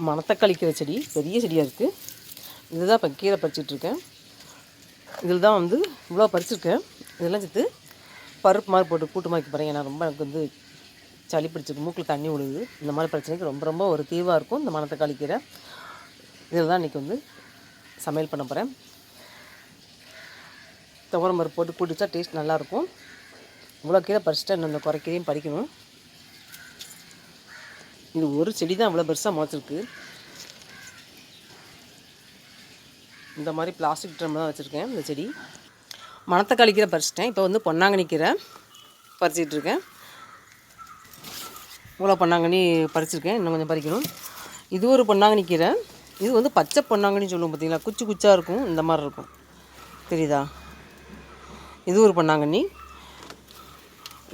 மணத்தக்காளி கீரை செடி பெரிய செடியாக இருக்குது. இதுதான் இப்போ கீரை பறிச்சிட்ருக்கேன். இதில் தான் வந்து இவ்வளோ பறிச்சிருக்கேன். இதெல்லாம் சேர்த்து பருப்பு மாதிரி போட்டு கூட்டு மாதிரி போகிறேன். ஏன்னா ரொம்ப எனக்கு வந்து சளி பிடிச்சிருக்கு, மூக்கில் தண்ணி விழுகுது. இந்த மாதிரி பிரச்சனைக்கு ரொம்ப ரொம்ப ஒரு தீர்வாக இருக்கும் இந்த மணத்தக்காளி கீரை. இதில் தான் இன்றைக்கி வந்து சமையல் பண்ண போகிறேன். துவரம் பருப்பு போட்டு கூட்டிச்சா டேஸ்ட் நல்லாயிருக்கும். இவ்வளோ கீரை பறிச்சிட்டா இன்னும் இந்த குறைக்கீரையும் பறிக்கணும். இது ஒரு செடி தான் இவ்வளோ பெருசாக முளைச்சிருக்கு. இந்த மாதிரி பிளாஸ்டிக் ட்ரம் தான் வச்சுருக்கேன். இந்த செடி மணத்தக்காளி கீரை பறிச்சிட்டேன். இப்போ வந்து பொன்னாங்கண்ணி கீரை பறிச்சிட்ருக்கேன். இவ்வளோ பொன்னாங்கண்ணி பறிச்சிருக்கேன், இன்னும் கொஞ்சம் பறிக்கணும். இது ஒரு பொன்னாங்கண்ணி கீரை. இது வந்து பச்சை பொன்னாங்கண்ணி சொல்லுவோம் பார்த்தீங்களா, குச்சி குச்சாக இருக்கும், இந்த மாதிரி இருக்கும், தெரியுதா? இது ஒரு பொன்னாங்கண்ணி.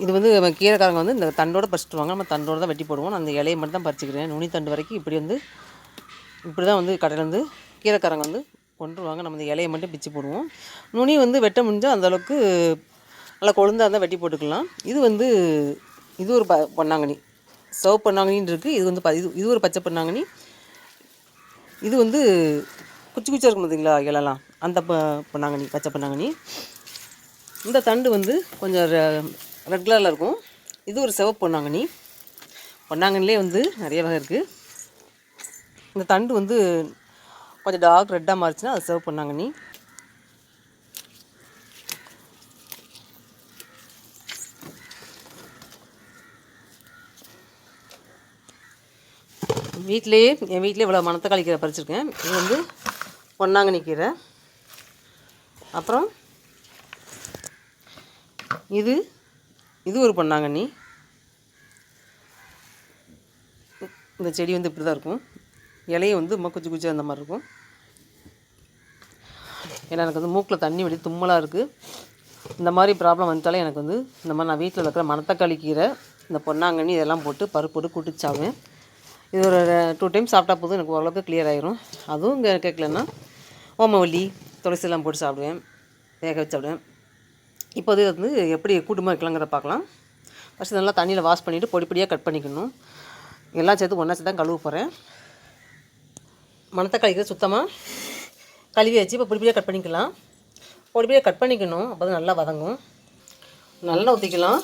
இது வந்து கீரைக்காரங்க வந்து இந்த தண்டோடு பறிச்சிட்டுவாங்க. நம்ம தண்டோடு தான் வெட்டி போடுவோம். நான் அந்த இலையை மட்டும் தான் பறிச்சிக்கிறேன். நுனி தண்டு வரைக்கும் இப்படி தான் வந்து கடையிலேருந்து கீரைக்காரங்க வந்து கொண்டுருவாங்க. நம்ம இந்த இலையை மட்டும் பிச்சு போடுவோம். நுனி வந்து வெட்ட முடிஞ்சால் அந்தளவுக்கு நல்லா கொழுந்தாக இருந்தால் வெட்டி போட்டுக்கலாம். இது ஒரு பொன்னாங்கண்ணி, சிவப்பு பொன்னாங்கண்ணின்னு இருக்குது. இது வந்து இது ஒரு பச்சை பொன்னாங்கண்ணி. இது வந்து குச்சி குச்சியாக இருக்கும் பார்த்தீங்களா இலலாம், அந்த பொன்னாங்கண்ணி, பச்சை பொன்னாங்கண்ணி. இந்த தண்டு வந்து கொஞ்சம் ரெட் கலரில் இருக்கும். இது ஒரு சிவப்பு பொன்னாங்கண்ணி. பொன்னாங்கண்ணிலே வந்து நிறைய வகை இருக்குது. இந்த தண்டு வந்து கொஞ்சம் டார்க் ரெட்டாக மாறிச்சுன்னா அது சிவப்பு பொன்னாங்கண்ணி. என் வீட்டிலே இவ்வளோ மணத்தக்காளி கீரை பறிச்சிருக்கேன். இது வந்து பொன்னாங்கண்ணி கீரை. அப்புறம் இது ஒரு பொன்னாங்கண்ணி. இந்த செடி வந்து இப்படி தான் இருக்கும். இலையை வந்து குச்சி குச்சி அந்த மாதிரி இருக்கும். ஏன்னா எனக்கு வந்து மூக்கில் தண்ணி வடி தும்மலாக இருக்குது. இந்த மாதிரி ப்ராப்ளம் வந்துட்டாலே எனக்கு வந்து இந்த மாதிரி நான் வீட்டில் இருக்கிற மணத்தக்காளி கீரை, இந்த பொன்னாங்கண்ணி இதெல்லாம் போட்டு பருப்பு போட்டு கூட்டு சாப்பிடுவேன். இது ஒரு 2 டைம் சாப்பிட்டா போதும், எனக்கு ஓரளவுக்கு கிளியர் ஆகிரும். அதுவும் இங்கே கேட்கலன்னா ஓமவல்லி, துளசியெல்லாம் போட்டு சாப்பிடுவேன், வேக வச்சு சாப்பிடுவேன். இப்போ இது வந்து எப்படி கூட்டுமா வைக்கலாங்கிறத பார்க்கலாம். ஃபஸ்ட்டு நல்லா தண்ணியில் வாஷ் பண்ணிவிட்டு பொடி பொடியாக கட் பண்ணிக்கணும். எல்லாம் சேர்த்து ஒன்றா சேர்த்து தான் கழுவ போகிறேன். மணத்தக்காளி சுத்தமாக கழுவி வச்சு இப்போ பொடி பொடியாக கட் பண்ணிக்கலாம். பொடி பொடியாக கட் பண்ணிக்கணும், அப்போ தான் நல்லா வதங்கும். நல்லா ஊற்றிக்கலாம்.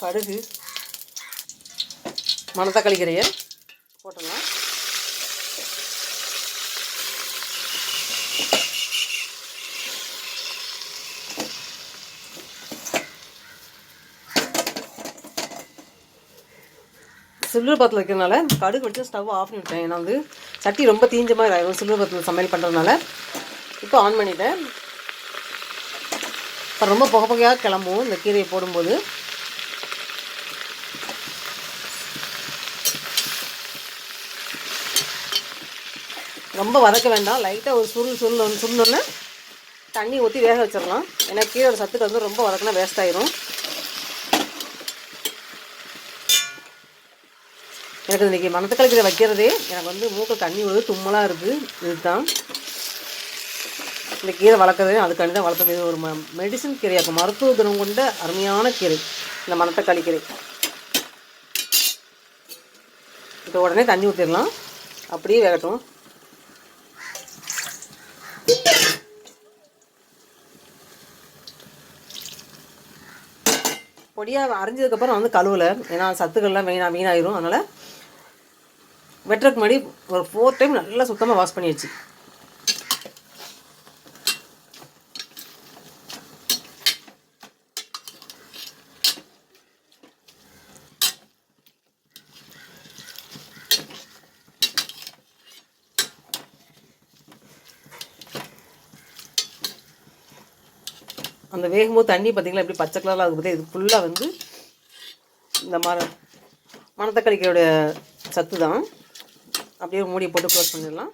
கடுகு, மணத்தக்காளி கீரையை போட்டுடலாம். சில்வர் பாத்திரம் வைக்கிறதுனால கடுகு வச்சு ஸ்டவ் ஆஃப் பண்ணி விட்டேன். ஏன்னா வந்து சட்டி ரொம்ப தீஞ்ச மாதிரி ஆகிடும் சில்வர் பாத்திரம் சமையல் பண்ணுறதுனால. இப்போ ஆன் பண்ணிட்டேன். இப்போ ரொம்ப புகையாக கிளம்பும் இந்த கீரையை போடும்போது. ரொம்ப வதக்க வேண்டாம், லைட்டாக ஒரு சுருளோன்னு தண்ணி ஊற்றி வேக வச்சிடலாம். ஏன்னா கீரையோட சத்துக்கு வந்து ரொம்ப வதக்கினா வேஸ்ட் ஆயிரும். எனக்கு இன்றைக்கி மணத்தக்காளி கீரை வைக்கிறதே எனக்கு வந்து மூக்கில் தண்ணி விழுது, தும்மலாக இருக்குது. இதுதான் இந்த கீரை வளர்க்குறதே அதுக்காண்டி தான் வளர்த்தது. இது ஒரு மெடிசன் கீரையாக்கும், மருத்துவ குணம் கொண்ட அருமையான கீரை இந்த மணத்தக்காளி கீரை. இப்போ உடனே தண்ணி ஊற்றிடலாம், அப்படியே வேகட்டும். பொடியாக அரைஞ்சதுக்கப்புறம் வந்து கழுவலை, ஏன்னா சத்துக்கள்லாம் வீணாயிரும். அதனால் வெட்டுறதுக்கு முன்னாடி ஒரு 4 டைம் நல்லா சுத்தமாக வாஷ் பண்ணிடுச்சு. அந்த வேகும்போது தண்ணி பார்த்திங்களா எப்படி பச்சை கலரில் ஆகுது. இது ஃபுல்லாக வந்து இந்த மாதிரி மணத்தக்காளிக்கையோட சத்து தான். அப்படியே மூடியை போட்டு க்ளோஸ் பண்ணிடலாம்.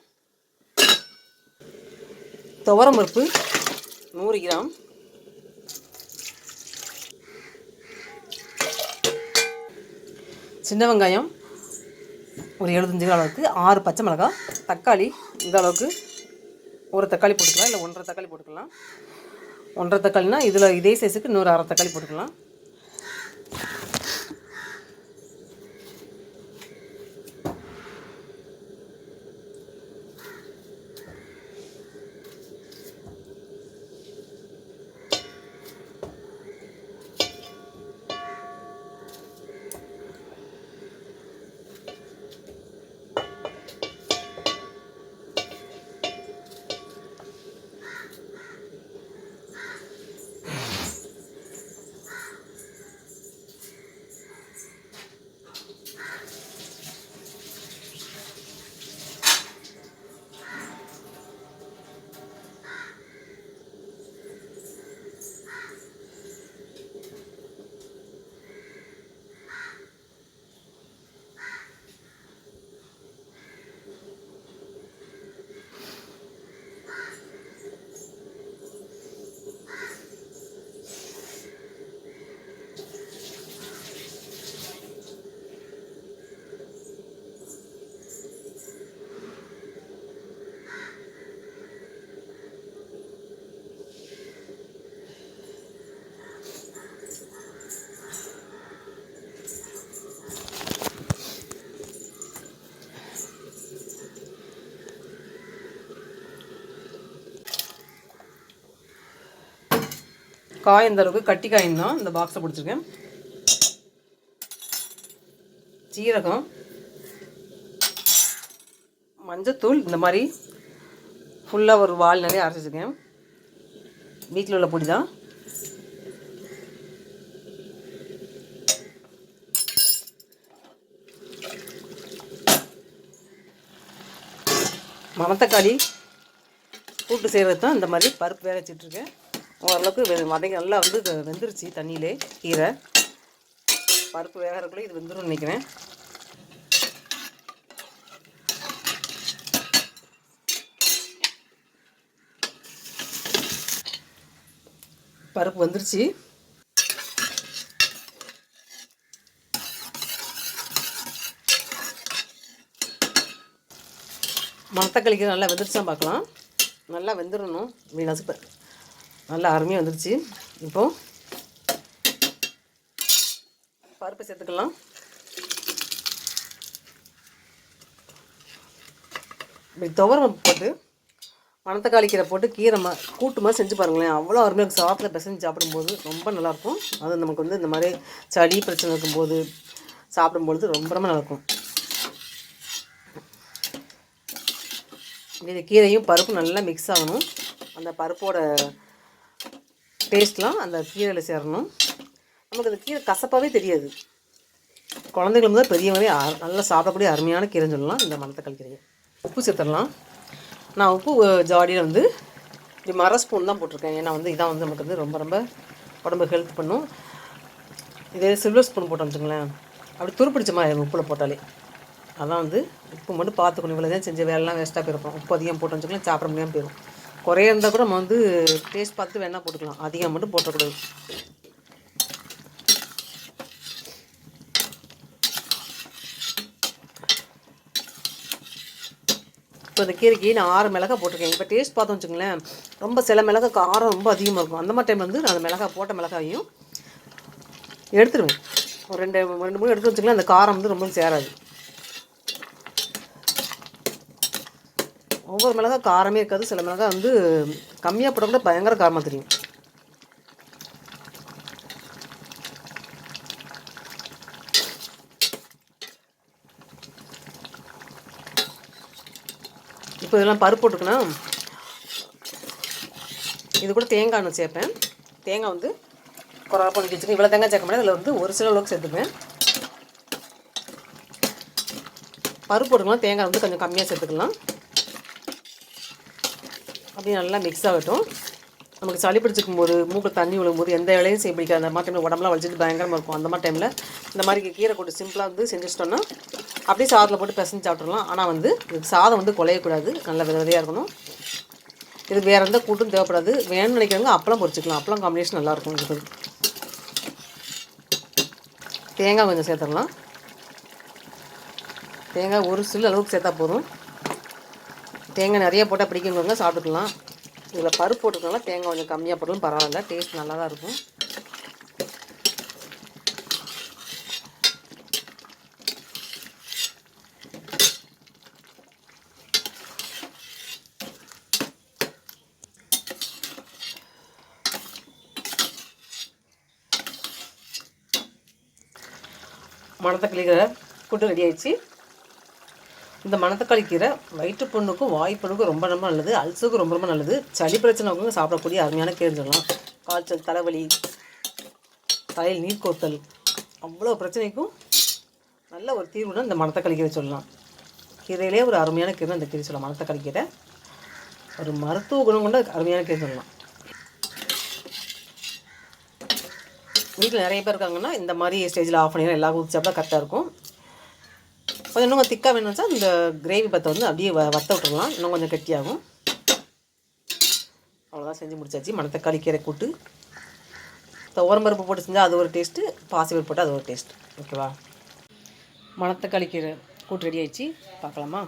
துவரம் பருப்பு 100 கிராம், சின்ன வெங்காயம் ஒரு 75 கிராம் அளவுக்கு, 6 பச்சை மிளகாய், தக்காளி இந்த அளவுக்கு, ஒரு தக்காளி போட்டுக்கலாம், இல்லை 1.5 தக்காளி போட்டுக்கலாம். 1.5 தக்காளினா இதில் இதே சைஸுக்கு இன்னொரு 1/2 தக்காளி போட்டுக்கலாம். காய் இந்த அளவுக்கு கட்டி காயின் தான் இந்த பாக்ஸை பிடிச்சிருக்கேன். சீரகம், மஞ்சத்தூள் இந்த மாதிரி ஃபுல்லாக ஒரு வால் நிறைய அரைச்சி வச்சுருக்கேன். வீட்டில் உள்ள பொடி தான். மணத்தக்காளி கூட்டு செய்கிறது தான் இந்த மாதிரி பருப்பு வேக வச்சிட்ருக்கேன். ஓரளவுக்கு வதங்கி நல்லா வந்து வெந்துருச்சு தண்ணியிலே. கீரை பருப்பு வேகிறதுக்குள்ளே இது வெந்துரும்னு நினைக்கிறேன். பருப்பு வந்துருச்சு. மணத்தக்காளிக்கு நல்லா வெந்துருச்சான் பார்க்கலாம். நல்லா வெந்துடணும். இப்படி நசுப்ப நல்லா அருமையாக வந்துருச்சு. இப்போது பருப்பை சேர்த்துக்கலாம். இப்படி துவரம் போட்டு மணத்தக்காளி கீரை போட்டு கீரை கூட்டு மாதிரி செஞ்சு பாருங்களேன். அவ்வளோ அருமையாக சாப்பிட பிசைஞ்சு சாப்பிடும்போது ரொம்ப நல்லாயிருக்கும். அது நமக்கு வந்து இந்த மாதிரி சளி பிரச்சனை இருக்கும்போது சாப்பிடும்பொழுது ரொம்ப ரொம்ப நல்லாயிருக்கும். இது கீரையும் பருப்பும் நல்லா மிக்ஸ் ஆகணும். அந்த பருப்போட டேஸ்ட்லாம் அந்த கீரையில் சேரணும். நமக்கு அந்த கீரை கசப்பாகவே தெரியாது. குழந்தைகள் வந்து பெரியவங்களே நல்லா சாப்பிடக்கூடிய அருமையான கீரைன்னு சொல்லலாம் இந்த மணத்தக்காளி கீரையை. உப்பு சேர்த்துடலாம். நான் உப்பு ஜாடியில் வந்து இப்படி மர ஸ்பூன் தான் போட்டிருக்கேன். ஏன்னா வந்து இதான் வந்து நமக்கு வந்து ரொம்ப ரொம்ப உடம்பு ஹெல்ப் பண்ணும். இதே சில்வர் ஸ்பூன் போட்டோம் வச்சுங்களேன், அப்படி துருப்பிடிச்ச மாதிரி உப்பில் போட்டாலே. அதான் வந்து உப்பு மட்டும் பார்த்துக்கணும். இவ்வளோ தான் செஞ்ச வேலைலாம் வேஸ்ட்டாக போயிருப்போம். உப்பு அதிகம் போட்டோம் வச்சுக்கலாம், சாப்பிட முடியாமல் போயிடும். குறைய இருந்தால் கூட நம்ம வந்து டேஸ்ட் பார்த்து வேணால் போட்டுக்கலாம். அதிகம் மட்டும் போட்டக்கூடாது. இப்போ இந்த கீரைக்கு நான் 6 மிளகாய் போட்டிருக்கேன். இப்போ டேஸ்ட் பார்த்தோம் வச்சுங்களேன், ரொம்ப சில மிளகாய் காரம் ரொம்ப அதிகமாக இருக்கும். அந்த மாதிரி டைம் வந்து நான் அந்த மிளகாய் போட்ட மிளகாயும் எடுத்துடுவேன். ஒரு 2-3 எடுத்து வச்சுக்கலாம். அந்த காரம் வந்து ரொம்ப சேராது. ஒவ்வொரு மிளகாய் காரமே இருக்காது. சில மிளகாய் வந்து கம்மியாக போட்டால் கூட பயங்கர காரமாக தெரியும். இப்போ இதெல்லாம் பருப்பு போட்டுக்கணும். இது கூட தேங்காய் ஒன்று சேர்ப்பேன். தேங்காய் வந்து குறை பண்ணி வச்சுக்கேன். இவ்வளோ தேங்காய் சேர்க்க முடியாது. அதில் வந்து ஒரு சில அளவுக்கு சேர்த்துப்பேன். பருப்பு போட்டுக்கலாம். தேங்காய் வந்து கொஞ்சம் கம்மியாக சேர்த்துக்கலாம். அப்படியே நல்லா மிக்ஸ் ஆகட்டும். நமக்கு சளி பிடிச்சிக்கும் போது, மூக்கில் தண்ணி விழும்போது, எந்த வேலையும் செய்ய பிடிக்காது. அந்த மாதிரி டைமில் உடம்புலாம் வலிச்சிட்டு பயங்கரமாக இருக்கும். அந்த மாதிரி டைமில் இந்த மாதிரி கீரை கூட்டு சிம்பிளாக வந்து செஞ்சுட்டோன்னா அப்படியே சாதத்தில் போட்டு பிசைஞ்சு சாப்பிட்றலாம். ஆனால் வந்து இதுக்கு சாதம் வந்து குலையக்கூடாது. நல்ல விதையாக இருக்கணும். இது வேறு எந்த கூட்டும் தேவைப்படாது. வேணும்னு நினைக்கிறவங்க அப்பளம் பொரிச்சிக்கலாம். அப்பளம் காம்பினேஷன் நல்லாயிருக்கும். இது தேங்காய் கொஞ்சம் சேர்த்துடலாம். தேங்காய் ஒரு சில அளவுக்கு சேர்த்தா போதும். தேங்காய் நிறைய போட்டால் பிடிக்குங்க, சாப்பிட்டுக்கலாம். இதில் பருப்பு போட்டுக்கலாம். தேங்காய் கொஞ்சம் கம்மியாக போட்டாலும் பரவாயில்ல. டேஸ்ட் நல்லா தான் இருக்கும். மணத்தக்காளி கீரை கூட்டு ரெடி ஆயிடுச்சு. இந்த மணத்தக்காளி கீரை வயிற்று புண்ணுக்கும் வாய்ப்புண்ணுக்கும் ரொம்ப ரொம்ப நல்லது. அல்சருக்கும் ரொம்ப ரொம்ப நல்லது. சளி பிரச்சனைக்கும் சாப்பிடக்கூடிய அருமையான கீரைன்னு சொல்லலாம். காய்ச்சல், தலைவலி, தலையில் நீர் கோத்தல், அவ்வளோ பிரச்சனைக்கும் நல்ல ஒரு தீர்வுன்னு இந்த மணத்தக்காளி கீரை சொல்லலாம். கீரையிலே ஒரு அருமையான கீரை இந்த கீரை சொல்லலாம். மணத்தக்காளி கீரை ஒரு மருத்துவ குணம் கொண்ட அருமையான கீரை சொல்லலாம். வீட்டில் நிறைய பேர் இருக்காங்கன்னா இந்த மாதிரி ஸ்டேஜில் ஆஃப் பண்ணிடலாம். எல்லா ஊற்றி சாப்பிட்டா கரெக்டாக இருக்கும். கொஞ்சம் இன்னும் திக்காக வேணும்னா இந்த கிரேவி பத்தை வந்து அப்படியே வத்த விட்டுடலாம். இன்னும் கொஞ்சம் கெட்டியாகும். அவ்வளோதான், செஞ்சு முடிச்சாச்சு. மணத்தக்காளி கீரை கூட்டு. துவரம் பருப்பு போட்டு செஞ்சால் அது ஒரு டேஸ்ட்டு, பாசிப்பருப்பு போட்டால் அது ஒரு டேஸ்ட். ஓகேவா? மணத்தக்காளி கீரை கூட்டு ரெடி ஆயிடுச்சு. பார்க்கலாமா?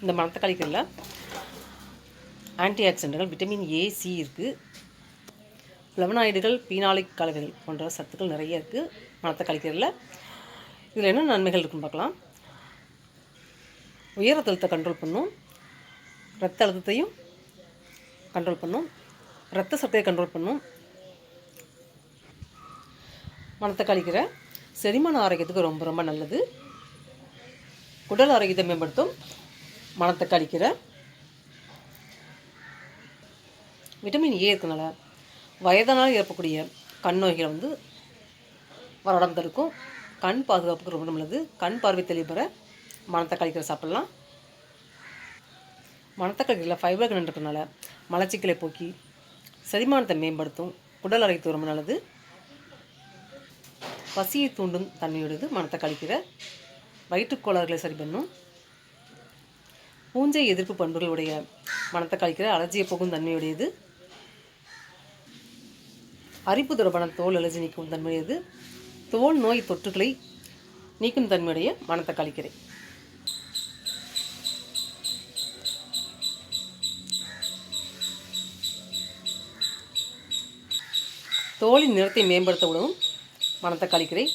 இந்த மணத்தக்காளி கீரையில் ஆன்டி ஆக்சிடென்ட்கள், விட்டமின் ஏ, சி இருக்குது. ஃப்ளவனாய்டுகள், பீனாலிக் கலவைகள் போன்ற சத்துக்கள் நிறைய இருக்குது மணத்தக்காளி கீரையில். இதில் என்ன நன்மைகள் இருக்குன்னு பார்க்கலாம். உயர் ரத்த அழுத்தத்தை கண்ட்ரோல் பண்ணும், ரத்த அழுத்தத்தையும் கண்ட்ரோல் பண்ணும், ரத்த சத்தையை கண்ட்ரோல் பண்ணும். மணத்தக்காளி கீரை செரிமான ஆரோக்கியத்துக்கு ரொம்ப ரொம்ப நல்லது. உடல் ஆரோக்கியத்தை மேம்படுத்தும் மணத்தக்காளி கீரை. விட்டமின் ஏ இருக்கனால வயதானால் ஏற்படக்கூடிய கண் நோய்களை வந்து வராமல் தடுக்கும். கண் பாதுகாப்புக்கு ரொம்ப நல்லது. கண் பார்வை தெளிவுற மணத்தக்காளி கீரை சாப்பிட்லாம். மணத்தக்காளி கீரையில் ஃபைபர் கண்டென்ட் இருக்கிறனால மலச்சிக்கலை போக்கி செரிமானத்தை மேம்படுத்தும். உடல் ஆரோக்கியத்துக்கு ரொம்ப நல்லது. பசியை தூண்டும் தன்மையுடையது மணத்தக்காளி கீரை. வயிற்றுக்கோளாறுகளை சரி பண்ணும். பூஞ்சை எதிர்ப்பு பண்புகளுடைய மணத்தக்காளி கீரை அலர்ஜியை போக்கும் தன்மையுடையது. அரிப்பு தொடர்பான தோல் அலர்ஜி நீக்கும் தன்மையுடையது. தோல் நோய் தொற்றுகளை நீக்கும் தன்மையுடைய மணத்தக்காளி கீரை. தோலின் நிறத்தை மேம்படுத்த உதவும் மணத்தக்காளி கீரை.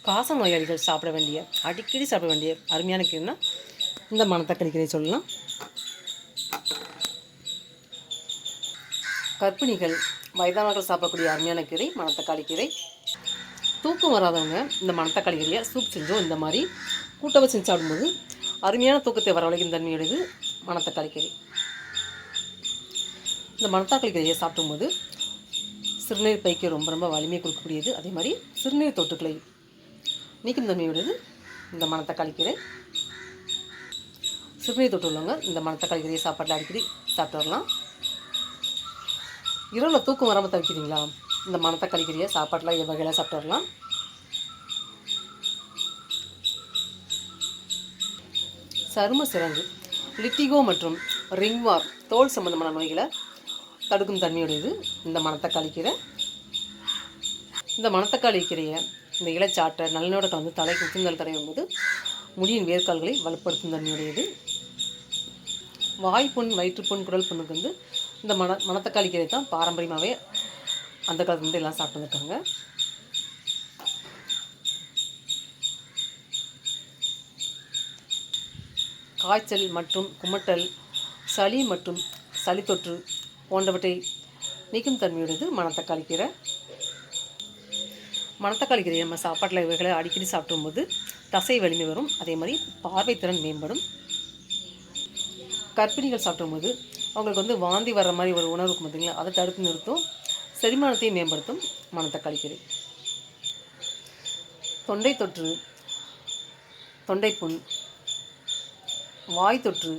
காச நோயாளிகள் சாப்பிட வேண்டிய, அடிக்கடி சாப்பிட வேண்டிய அருமையான கீரைனா இந்த மணத்தக்காளி கீரை சொல்லலாம். கர்ப்பிணிகள், வயதானவர்கள் சாப்பிடக்கூடிய அருமையான கீரை மணத்தக்காளி கீரை. தூக்கம் வராதவங்க இந்த மணத்தக்காளி கீரையை சூப் செஞ்சோம் இந்த மாதிரி கூட்ட வச்சு செஞ்சு சாப்பிடும்போது அருமையான தூக்கத்தை வரவழைக்கும் தன்மையுடையது மணத்தக்காளி கீரை. இந்த மணத்தக்காளி கீரையை சாப்பிடும்போது சிறுநீர் பைக்கு ரொம்ப ரொம்ப வலிமையை கொடுக்கக்கூடியது. அதே மாதிரி சிறுநீர் தொற்றுக்களை நீக்கும் தன்மையுடையது இந்த மணத்தக்காளி கீரை. சிறுநீர் தொற்று உள்ளவங்க இந்த மணத்தக்காளி கீரையை சாப்பாட்டில் அடிக்கடி சாப்பிட்டு வரலாம். இரவில் தூக்கம் வராமல் தவிக்கிறீங்களா, இந்த மணத்தக்காளி கீரையை சாப்பாட்டில் வகையில் சாப்பிட்டு வரலாம். சரும சிரங்கு, லிட்டிகோ மற்றும் ரிங்வார் தோல் சம்பந்தமான நோய்களை தடுக்கும் தன்மையுடையது இந்த மணத்தக்காளி கீரை. இந்த மணத்தக்காளி கீரையை இந்த இலைச்சாட்டை நல்லெண்ணோட கலந்து தலைக்கு உத்திந்தல் தடையும் போது முடியின் வேர்க்கால்களை வலுப்படுத்தும் தன்மையுடையது. வாய்ப்புண், வயிற்றுப்புண், குடல் புண்ணுக்கு வந்து இந்த மணத்தக்காளி கீரை தான் பாரம்பரியமாகவே அந்த காலத்துலேருந்து எல்லாம் சாப்பிட்டு வந்துருக்காங்க. காய்ச்சல் மற்றும் குமட்டல், சளி மற்றும் சளி தொற்று போன்றவற்றை நீக்கும் தன்மையுடையது மணத்தக்காளி கீரை. மணத்தக்காளி கீரையை நம்ம சாப்பாட்டில் இவைகளை அடிக்கடி சாப்பிடும்போது தசை வலிமை வரும். அதே மாதிரி பார்வைத்திறன் மேம்படும். கர்ப்பிணிகள் சாப்பிடும்போது அவங்களுக்கு வந்து வாந்தி வர்ற மாதிரி ஒரு உணவு இருக்கும் பார்த்தீங்களா, அதை தடுத்து நிறுத்தும். செரிமானத்தையும் மேம்படுத்தும் மணத்தக்காளி கீரை. தொண்டை தொற்று, தொண்டைப்புண், வாய் தொற்று,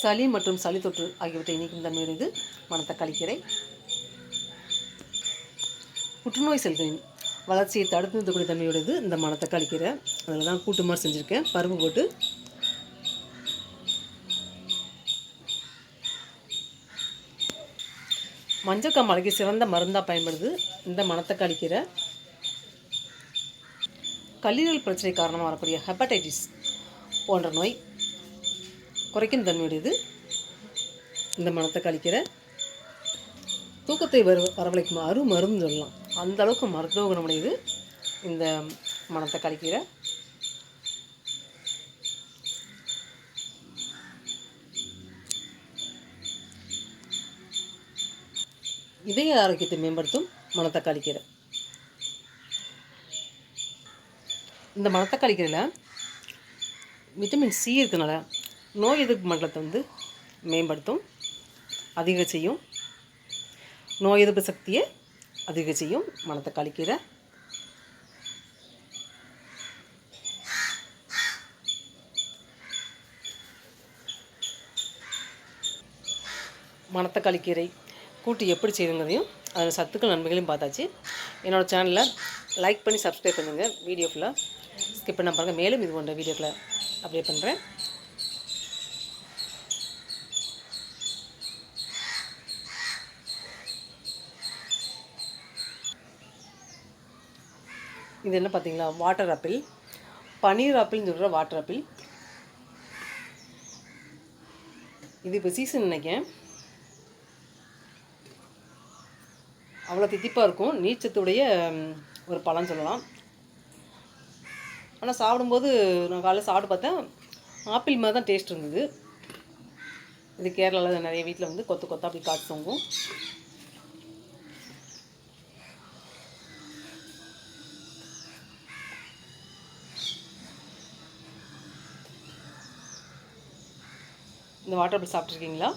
சளி மற்றும் சளி தொற்று ஆகியவற்றை நீக்கும் தன்மையுடையது மணத்தக்காளி கீரை. புற்றுநோய் செல்களின் வளர்ச்சியை தடுத்து நிறுத்தக்கூடிய தன்மையுடையது இந்த மணத்தக்காளி கீரை. அதில் தான் கூட்டு மாதிரி செஞ்சுருக்கேன், பருப்பு போட்டு. மஞ்சக்காமலைக்கு சிறந்த மருந்தாக பயன்படுது இந்த மணத்தக்காளி கீரை. கல்லீரல் பிரச்சனை காரணமாக வரக்கூடிய ஹெப்படைட்டிஸ் போன்ற நோய் குறைக்கும் தன்மையுடையது இந்த மணத்தக்காளி கீரை. தூக்கத்தை வரவழைக்கும் மருந்து சொல்லலாம், அந்த அளவுக்கு மருத்துவ குணமுடையது இந்த மணத்தக்காளி கீரை. இதய ஆரோக்கியத்தை மேம்படுத்தும் மணத்தக்காளி கீரை. இந்த மணத்தக்காளி கீரையில் விட்டமின் சி இருக்கனால நோய் எதிர்ப்பு மண்டலத்தை வந்து மேம்படுத்தும், அதிக செய்யும். நோய் எதிர்ப்பு சக்தியை அதிக செய்யும் மணத்தக்காளி கீரை. மணத்தக்காளி கீரை கூட்டு எப்படி செய்யுங்கிறதையும் அதில் சத்துக்கள் நன்மைகளையும் பார்த்தாச்சு. என்னோடய சேனலில் லைக் பண்ணி சப்ஸ்கிரைப் பண்ணுங்கள். வீடியோ ஃபுல்லாக ஸ்கிப் பண்ண பாருங்கள். மேலும் இது போன்ற வீடியோக்களை அப்டேட் பண்ணுறேன். இது என்ன பார்த்தீங்களா, வாட்டர் ஆப்பிள், பன்னீர் ஆப்பிள்னு சொல்கிற வாட்டர் ஆப்பிள். இது இப்போ சீசன் நினைக்கிறேன். அவ்வளோ தித்திப்பாக இருக்கும். நீர்ச்சத்துடைய ஒரு பழம் சொல்லலாம். ஆனால் சாப்பிடும்போது நான் காலையில் சாப்பிட்டு பார்த்தேன், ஆப்பிள் மாதிரி தான் டேஸ்ட் இருந்தது. இது கேரளாவில் நிறைய வீட்டில் வந்து கொத்து கொத்தா அப்படி காய்ச்சி தொங்கும். இந்த வாட்டர் ஆப்பிள் சாப்பிட்ருக்கீங்களா?